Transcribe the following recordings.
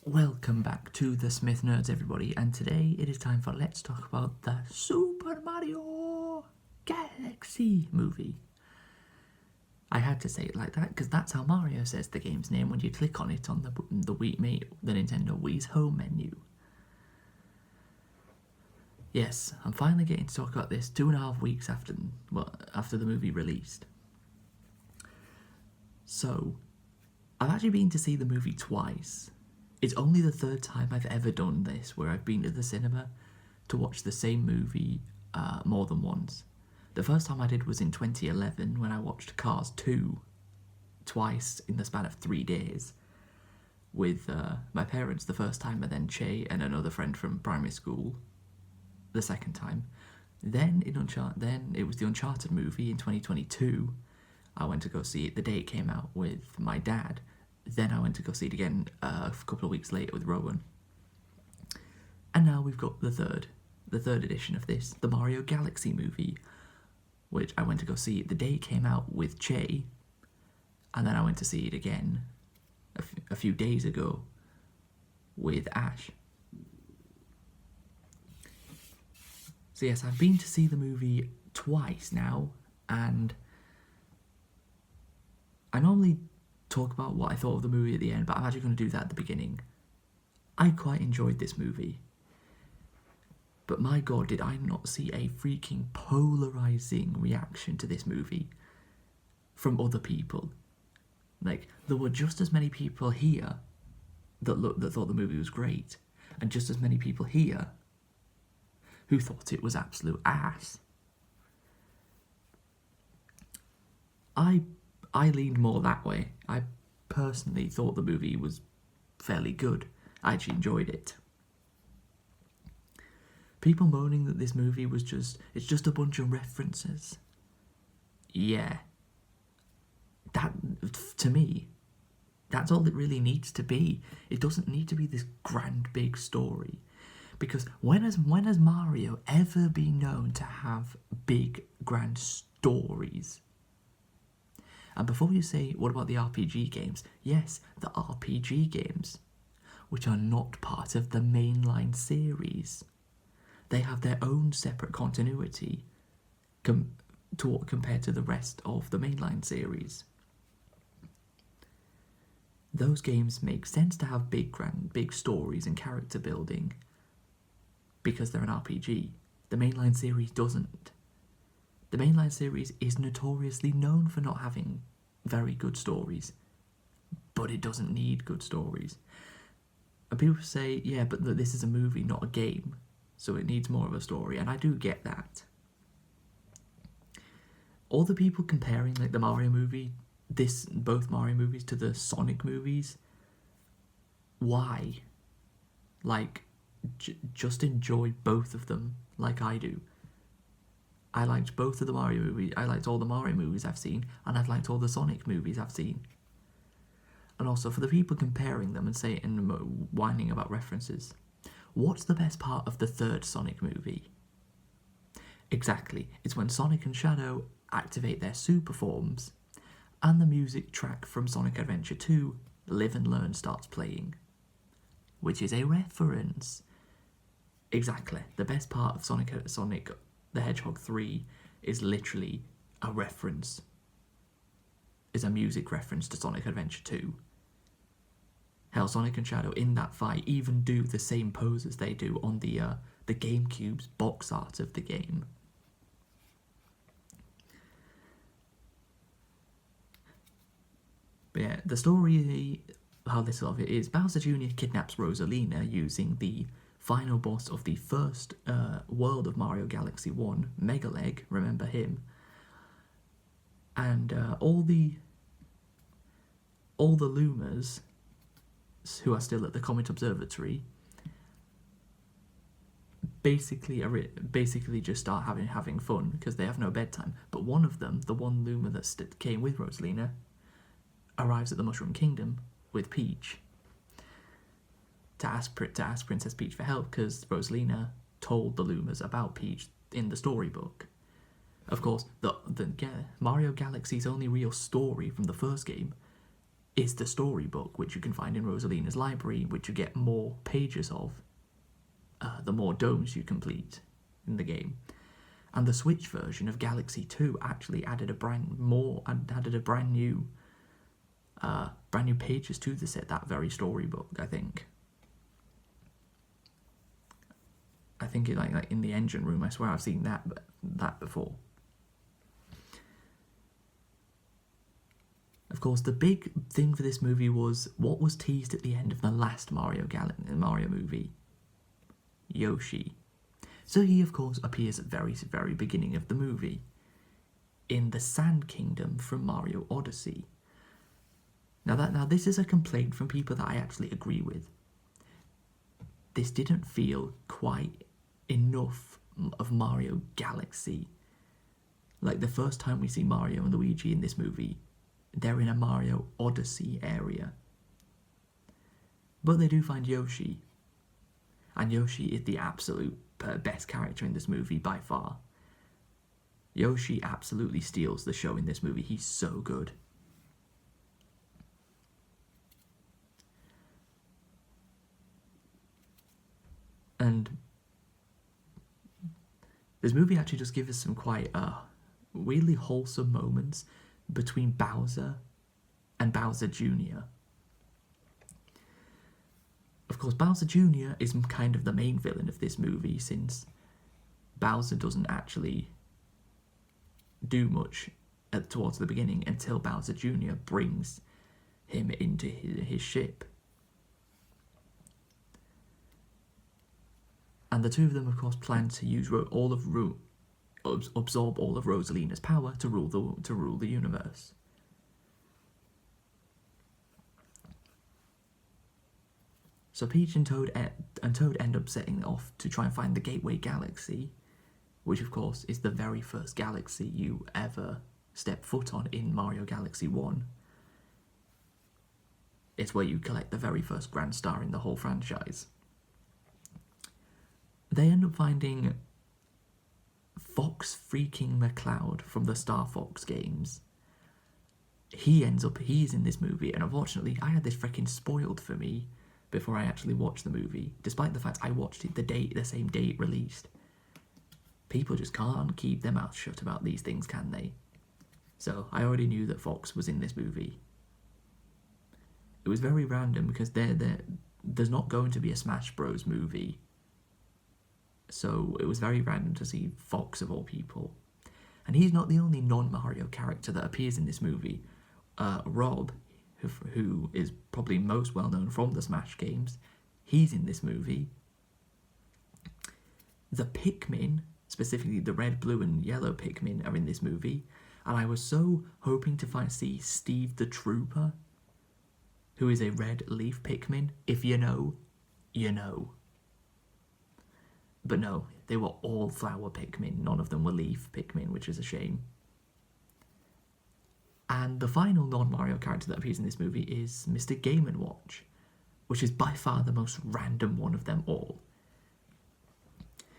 Welcome back to the Smith Nerds, everybody, and today it is time for Let's Talk About the Super Mario Galaxy movie. I had to say it like that because that's how Mario says the game's name when you click on it on the Nintendo Wii's home menu. Yes, I'm finally getting to talk about this 2.5 weeks after the movie released. So, I've actually been to see the movie twice. It's only the third time I've ever done this, where I've been to the cinema to watch the same movie more than once. The first time I did was in 2011 when I watched Cars 2 twice in the span of 3 days with my parents the first time, and then Chey and another friend from primary school the second time. Then it was the Uncharted movie in 2022. I went to go see it the day it came out with my dad. Then I went to go see it again a couple of weeks later with Rowan. And now we've got the third edition of this, the Mario Galaxy movie, which I went to go see it the day it came out with Chey, and then I went to see it again a few days ago with Ash. So yes, I've been to see the movie twice now, and I normally talk about what I thought of the movie at the end, but I'm actually going to do that at the beginning. I quite enjoyed this movie. But my god, did I not see a freaking polarising reaction to this movie from other people. Like, there were just as many people here that thought the movie was great, and just as many people here who thought it was absolute ass. I leaned more that way. I personally thought the movie was fairly good. I actually enjoyed it. People moaning that this movie was it's just a bunch of references. Yeah. That, to me, that's all it really needs to be. It doesn't need to be this grand big story. Because when has Mario ever been known to have big grand stories? And before you say, what about the RPG games? Yes, the RPG games, which are not part of the mainline series. They have their own separate continuity compared to the rest of the mainline series. Those games make sense to have big stories and character building because they're an RPG. The mainline series doesn't. The mainline series is notoriously known for not having very good stories, but it doesn't need good stories. And people say, yeah, but this is a movie, not a game, so it needs more of a story, and I do get that. All the people comparing like the Mario movie, both Mario movies to the Sonic movies, why? Like, just enjoy both of them like I do. I liked both of the Mario movies. I liked all the Mario movies I've seen, and I've liked all the Sonic movies I've seen. And also, for the people comparing them and whining about references, what's the best part of the third Sonic movie? Exactly, it's when Sonic and Shadow activate their super forms, and the music track from Sonic Adventure 2, Live and Learn, starts playing, which is a reference. Exactly, the best part of Sonic the Hedgehog 3 is literally a reference, is a music reference to Sonic Adventure 2. Hell, Sonic and Shadow in that fight even do the same poses they do on the GameCube's box art of the game. But yeah, the story, how this of it is, Bowser Jr. kidnaps Rosalina using the final boss of the first world of Mario Galaxy 1, Megaleg, remember him, and all the Lumas who are still at the Comet Observatory basically just start having fun because they have no bedtime. But one of them, the one Luma that came with Rosalina, arrives at the Mushroom Kingdom with Peach to ask Princess Peach for help because Rosalina told the Lumas about Peach in the storybook. Of course, the Mario Galaxy's only real story from the first game is the storybook, which you can find in Rosalina's library, which you get more pages of, the more domes you complete in the game. And the Switch version of Galaxy 2 actually added brand new pages to the set, that very storybook, I think. I think it like in the engine room. I swear I've seen that before. Of course, the big thing for this movie was what was teased at the end of the last Mario movie. Yoshi. So he, of course, appears at the very, very beginning of the movie in the Sand Kingdom from Mario Odyssey. Now this is a complaint from people that I actually agree with. This didn't feel quite enough of Mario Galaxy. Like the first time we see Mario and Luigi in this movie, they're in a Mario Odyssey area. But they do find Yoshi. And Yoshi is the absolute best character in this movie by far. Yoshi absolutely steals the show in this movie. He's so good. And this movie actually just gives us some quite weirdly wholesome moments between Bowser and Bowser Jr. Of course, Bowser Jr. is kind of the main villain of this movie, since Bowser doesn't actually do much towards the beginning until Bowser Jr. brings him into his ship. And the two of them, of course, plan to use absorb all of Rosalina's power to rule the universe. So Peach and Toad end up setting off to try and find the Gateway Galaxy, which of course is the very first galaxy you ever step foot on in Mario Galaxy 1. It's where you collect the very first Grand Star in the whole franchise. They end up finding Fox freaking McCloud from the Star Fox games. He's in this movie, and unfortunately I had this freaking spoiled for me before I actually watched the movie, despite the fact I watched it the same day it released. People just can't keep their mouths shut about these things, can they? So I already knew that Fox was in this movie. It was very random because there's not going to be a Smash Bros movie. So it was very random to see Fox of all people. And he's not the only non-Mario character that appears in this movie. Rob, who is probably most well known from the Smash games, he's in this movie. The Pikmin, specifically the red, blue and yellow Pikmin, are in this movie. And I was so hoping to see Steve the Trooper, who is a red leaf Pikmin. If you know, you know. But no, they were all flower Pikmin. None of them were leaf Pikmin, which is a shame. And the final non-Mario character that appears in this movie is Mr. Game & Watch, which is by far the most random one of them all.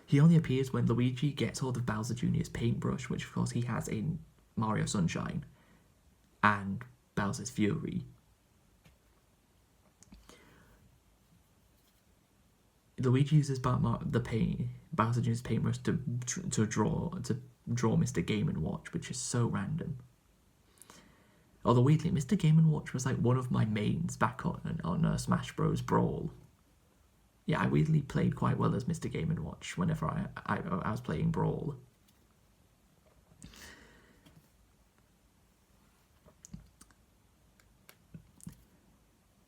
He only appears when Luigi gets hold of Bowser Jr.'s paintbrush, which of course he has in Mario Sunshine, and Bowser's Fury. Luigi uses Bowser Jr.'s paintbrush to draw Mr. Game & Watch, which is so random. Although weirdly, Mr. Game & Watch was like one of my mains back on Smash Bros. Brawl. Yeah, I weirdly played quite well as Mr. Game & Watch whenever I was playing Brawl.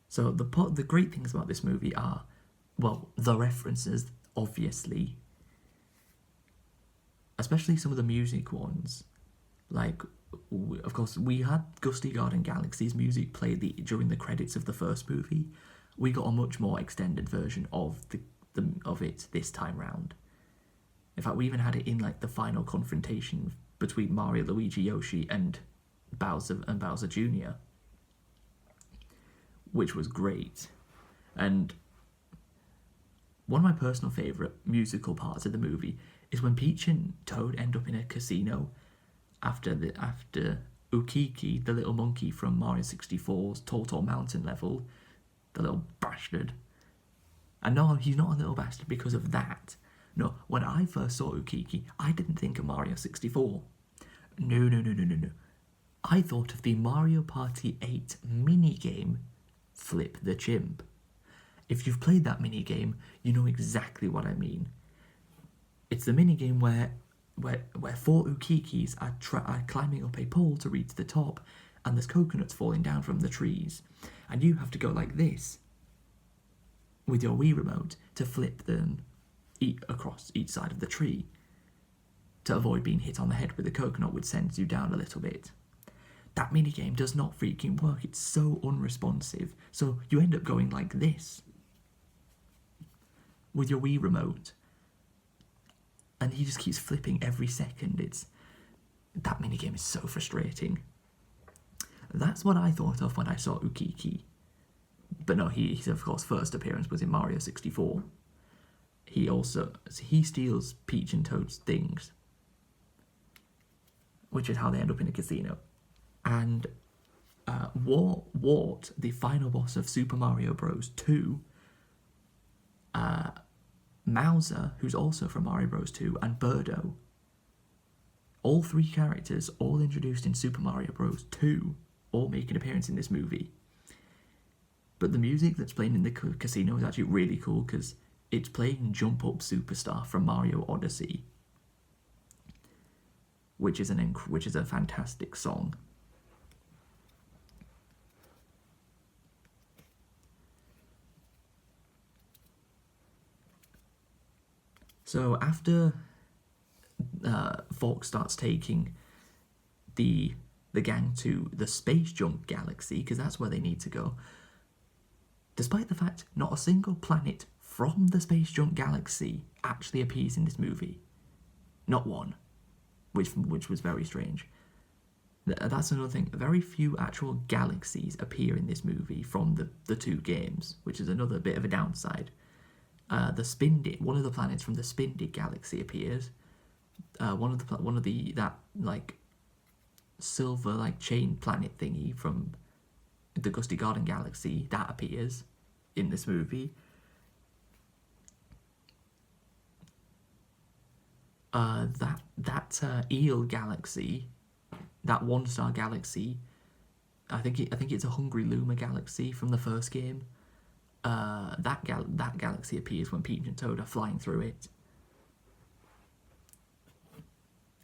So the great things about this movie are, well, the references, obviously. Especially some of the music ones. Like, of course, we had Gusty Garden Galaxy's music played during the credits of the first movie. We got a much more extended version of it this time round. In fact, we even had it in like the final confrontation between Mario, Luigi, Yoshi, and Bowser Jr., which was great. And one of my personal favourite musical parts of the movie is when Peach and Toad end up in a casino after Ukiki, the little monkey from Mario 64's Tall Mountain level, the little bastard. And no, he's not a little bastard because of that. No, when I first saw Ukiki, I didn't think of Mario 64. No. I thought of the Mario Party 8 minigame, Flip the Chimp. If you've played that minigame, you know exactly what I mean. It's the minigame where 4 Ukikis are climbing up a pole to reach the top, and there's coconuts falling down from the trees. And you have to go like this with your Wii remote to flip them across each side of the tree to avoid being hit on the head with a coconut, which sends you down a little bit. That minigame does not freaking work. It's so unresponsive. So you end up going like this with your Wii remote. And he just keeps flipping every second. That minigame is so frustrating. That's what I thought of when I saw Ukiki. But no, his of course first appearance was in Mario 64. He steals Peach and Toad's things, which is how they end up in a casino. And Wart, the final boss of Super Mario Bros. 2, Mauser, who's also from Mario Bros. 2, and Birdo, all 3 characters, all introduced in Super Mario Bros. 2, all make an appearance in this movie. But the music that's playing in the casino is actually really cool because it's playing Jump Up Superstar from Mario Odyssey, which is a fantastic song. So after Fox starts taking the gang to the Space Junk Galaxy, because that's where they need to go, despite the fact not a single planet from the Space Junk Galaxy actually appears in this movie. Not one, which was very strange. That's another thing. Very few actual galaxies appear in this movie from the 2 games, which is another bit of a downside. One of the planets from the Spindig Galaxy appears. One of the silver chain planet thingy from the Gusty Garden Galaxy that appears in this movie. That Eel Galaxy, that 1-star galaxy, I think it's a Hungry Luma Galaxy from the first game. That galaxy appears when Peach and Toad are flying through it.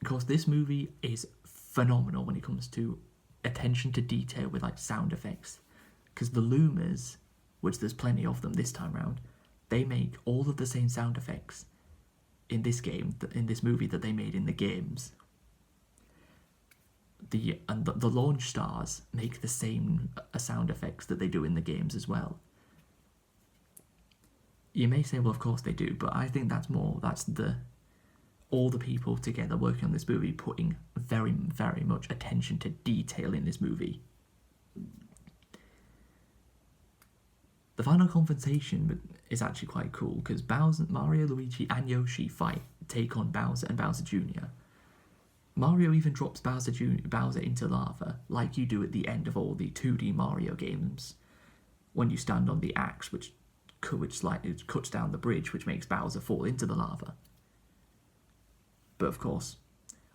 Of course, this movie is phenomenal when it comes to attention to detail with sound effects, because the Lumas, which there's plenty of them this time round, they make all of the same sound effects in this movie that they made in the games. The launch stars make the same sound effects that they do in the games as well. You may say, well, of course they do, but I think that's all the people together working on this movie putting very, very much attention to detail in this movie. The final confrontation is actually quite cool because Mario, Luigi, and Yoshi take on Bowser and Bowser Jr. Mario even drops Bowser into lava, like you do at the end of all the 2D Mario games, when you stand on the axe, which cuts down the bridge, which makes Bowser fall into the lava. But of course,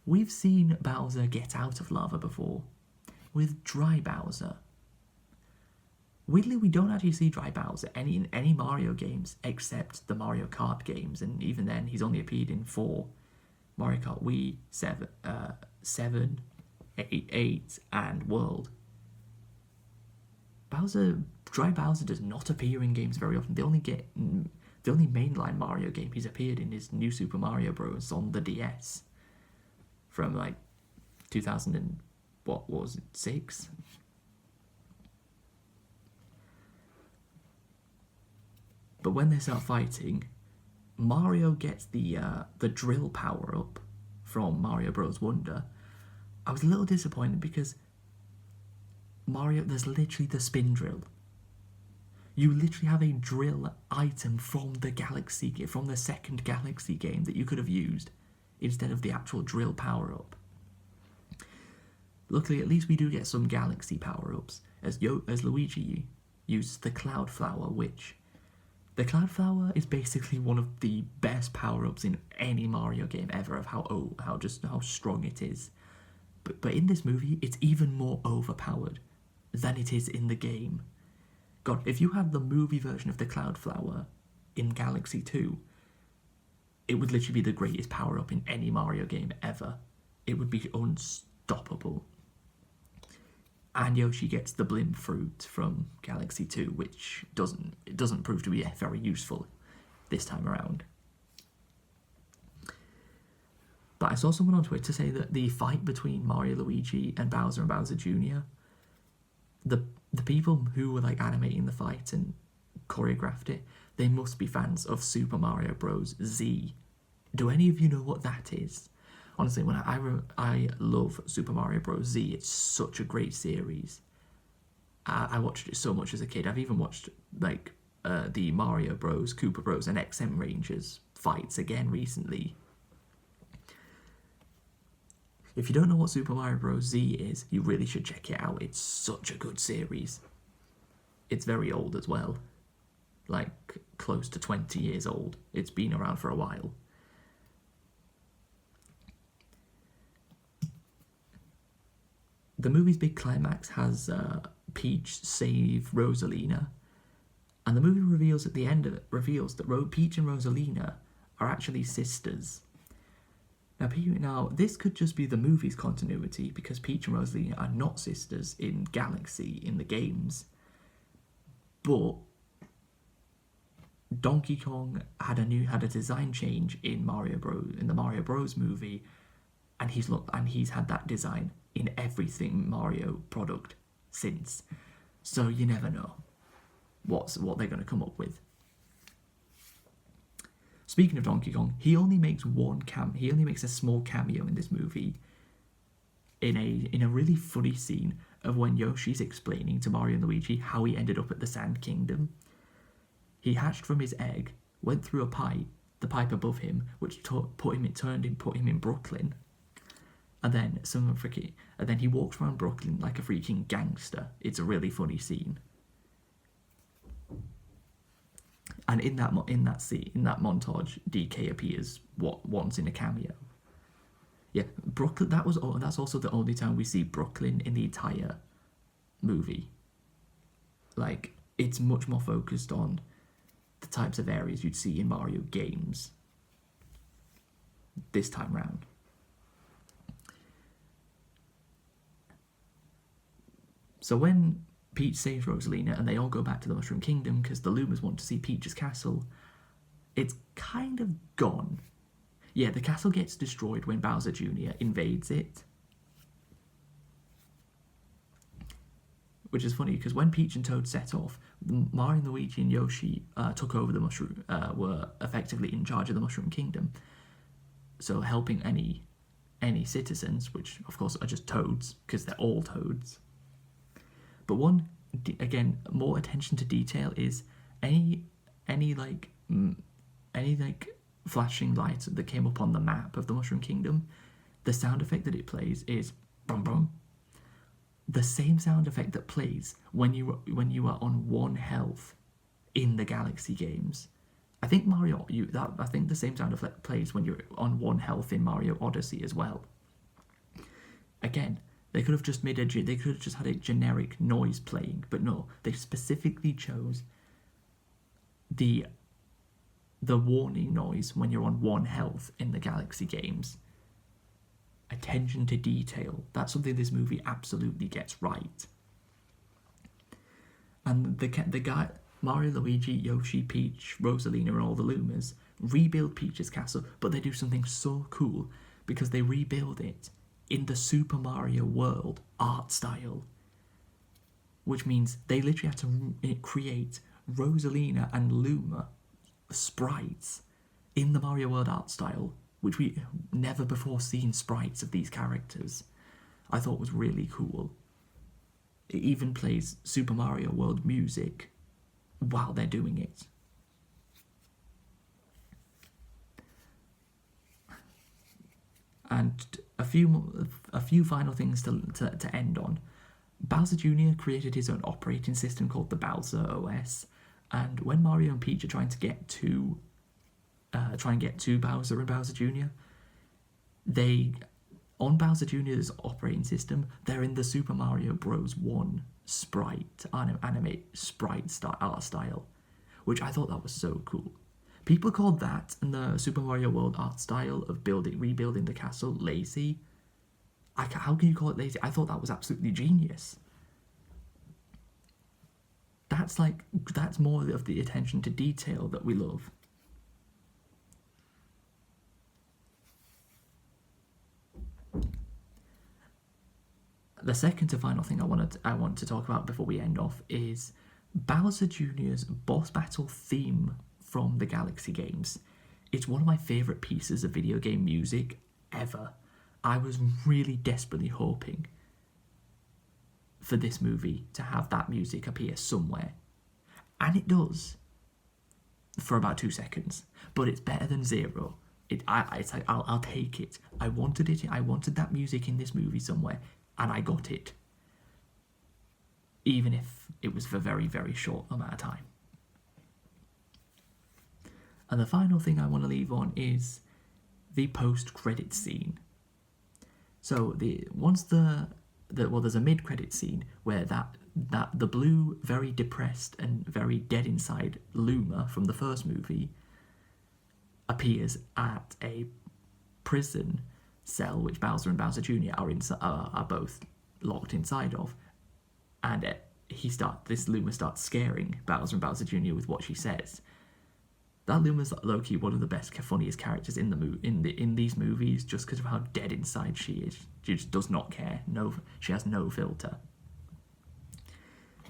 we've seen Bowser get out of lava before, with Dry Bowser. Weirdly, we don't actually see Dry Bowser in any Mario games except the Mario Kart games, and even then, he's only appeared in 4: Mario Kart Wii, 7, 8, and World. Dry Bowser does not appear in games very often. The only mainline Mario game he's appeared in is New Super Mario Bros. On the DS from 2000 and what was it, 6? But when they start fighting, Mario gets the drill power up from Mario Bros. Wonder. I was a little disappointed because there's literally the spin drill. You literally have a drill item from the second Galaxy game that you could have used instead of the actual drill power up. Luckily, at least we do get some galaxy power-ups, as Luigi uses the Cloud Flower, which... The Cloud Flower is basically one of the best power-ups in any Mario game ever, of how strong it is. But in this movie, it's even more overpowered than it is in the game. God, if you had the movie version of the Cloud Flower in Galaxy 2, it would literally be the greatest power-up in any Mario game ever. It would be unstoppable. And Yoshi gets the Blim Fruit from Galaxy 2, which doesn't prove to be very useful this time around. But I saw someone on Twitter say that the fight between Mario, Luigi and Bowser Jr., the people who were like animating the fight and choreographed it, they must be fans of Super Mario Bros. Z. Do any of you know what that is? Honestly, when I love Super Mario Bros. Z. It's such a great series. I watched it so much as a kid. I've even watched like the Mario Bros, Koopa Bros, and XM Rangers fights again recently. If you don't know what Super Mario Bros. Z is, you really should check it out. It's such a good series. It's very old as well. Like, close to 20 years old. It's been around for a while. The movie's big climax has Peach save Rosalina, and the movie reveals at the end of it that Peach and Rosalina are actually sisters. Now, this could just be the movie's continuity, because Peach and Rosalina are not sisters in Galaxy in the games, but Donkey Kong had a design change in the Mario Bros movie, and he's had that design in everything Mario product since. So you never know what they're going to come up with. Speaking of Donkey Kong, he only makes a small cameo in this movie in a really funny scene of when Yoshi's explaining to Mario and Luigi how he ended up at the Sand Kingdom. He hatched from his egg, went through the pipe above him, which put him in Brooklyn. And then he walks around Brooklyn like a freaking gangster. It's a really funny scene. And in that montage, DK appears once in a cameo. Yeah, Brooklyn. That's also the only time we see Brooklyn in the entire movie. Like, it's much more focused on the types of areas you'd see in Mario games this time round. So when Peach saves Rosalina and they all go back to the Mushroom Kingdom because the Lumas want to see Peach's castle, it's kind of gone. Yeah, the castle gets destroyed when Bowser Jr. invades it. Which is funny, because when Peach and Toad set off, Mario, Luigi and Yoshi took over the Mushroom, were effectively in charge of the Mushroom Kingdom. So helping any citizens, which of course are just Toads, because they're all Toads. But more attention to detail is any flashing lights that came up on the map of the Mushroom Kingdom, the sound effect that it plays is bum bum. The same sound effect that plays when you are on 1 health in the Galaxy games. I think the same sound effect plays when you're on 1 health in Mario Odyssey as well. Again, they could have just had a generic noise playing, but no, they specifically chose the warning noise when you're on 1 health in the Galaxy games. Attention to detail. That's something this movie absolutely gets right. And the guy, Mario, Luigi, Yoshi, Peach, Rosalina, and all the Lumas rebuild Peach's castle, but they do something so cool because they rebuild it in the Super Mario World art style, which means they literally had to create Rosalina and Luma sprites in the Mario World art style, which we never before seen sprites of these characters. I thought was really cool. It even plays Super Mario World music while they're doing it. And a few final things to end on. Bowser Jr. created his own operating system called the Bowser OS, and when Mario and Peach are trying to get to Bowser and Bowser Jr., on Bowser Jr.'s operating system, they're in the Super Mario Bros. 1 animate sprite art style, which I thought that was so cool. People called that and the Super Mario World art style of rebuilding the castle lazy. How can you call it lazy? I thought that was absolutely genius. That's more of the attention to detail that we love. The second to final thing I want to talk about before we end off is Bowser Jr.'s boss battle theme from the Galaxy games. It's one of my favourite pieces of video game music ever. I was really desperately hoping for this movie to have that music appear somewhere. And it does. For about 2 seconds. But it's better than zero. I'll take it. I wanted it. I wanted that music in this movie somewhere. And I got it. Even if it was for a very, very short amount of time. And the final thing I want to leave on is the post-credit scene. So there's a mid-credit scene where the blue, very depressed and very dead inside Luma from the first movie appears at a prison cell which Bowser and Bowser Jr. are both locked inside of, and this Luma starts scaring Bowser and Bowser Jr. with what she says. That Luma's low-key one of the best, funniest characters in these movies, just because of how dead inside she is. She just does not care. She has no filter.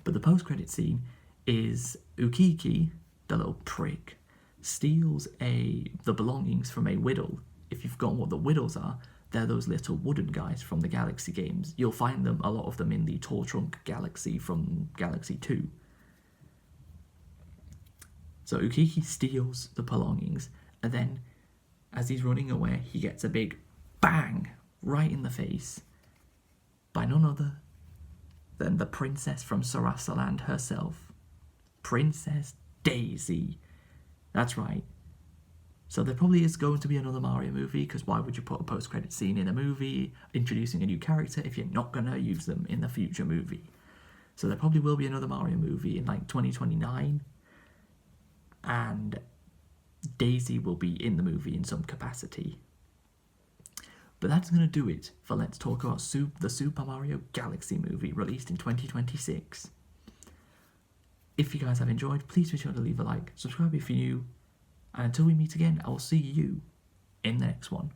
But the post-credit scene is Ukiki, the little prick, steals the belongings from a Whittle. If you've forgotten what the Whittles are, they're those little wooden guys from the Galaxy games. You'll find a lot of them in the Tour Trunk Galaxy from Galaxy 2. So Ukiki steals the belongings, and then as he's running away, he gets a big bang right in the face by none other than the princess from Sarasaland herself, Princess Daisy. That's right. So there probably is going to be another Mario movie, because why would you put a post-credit scene in a movie introducing a new character if you're not going to use them in the future movie? So there probably will be another Mario movie in 2029. And Daisy will be in the movie in some capacity. But that's going to do it for Let's Talk About the Super Mario Galaxy movie, released in 2026. If you guys have enjoyed, please be sure to leave a like, subscribe if you're new, and until we meet again, I will see you in the next one.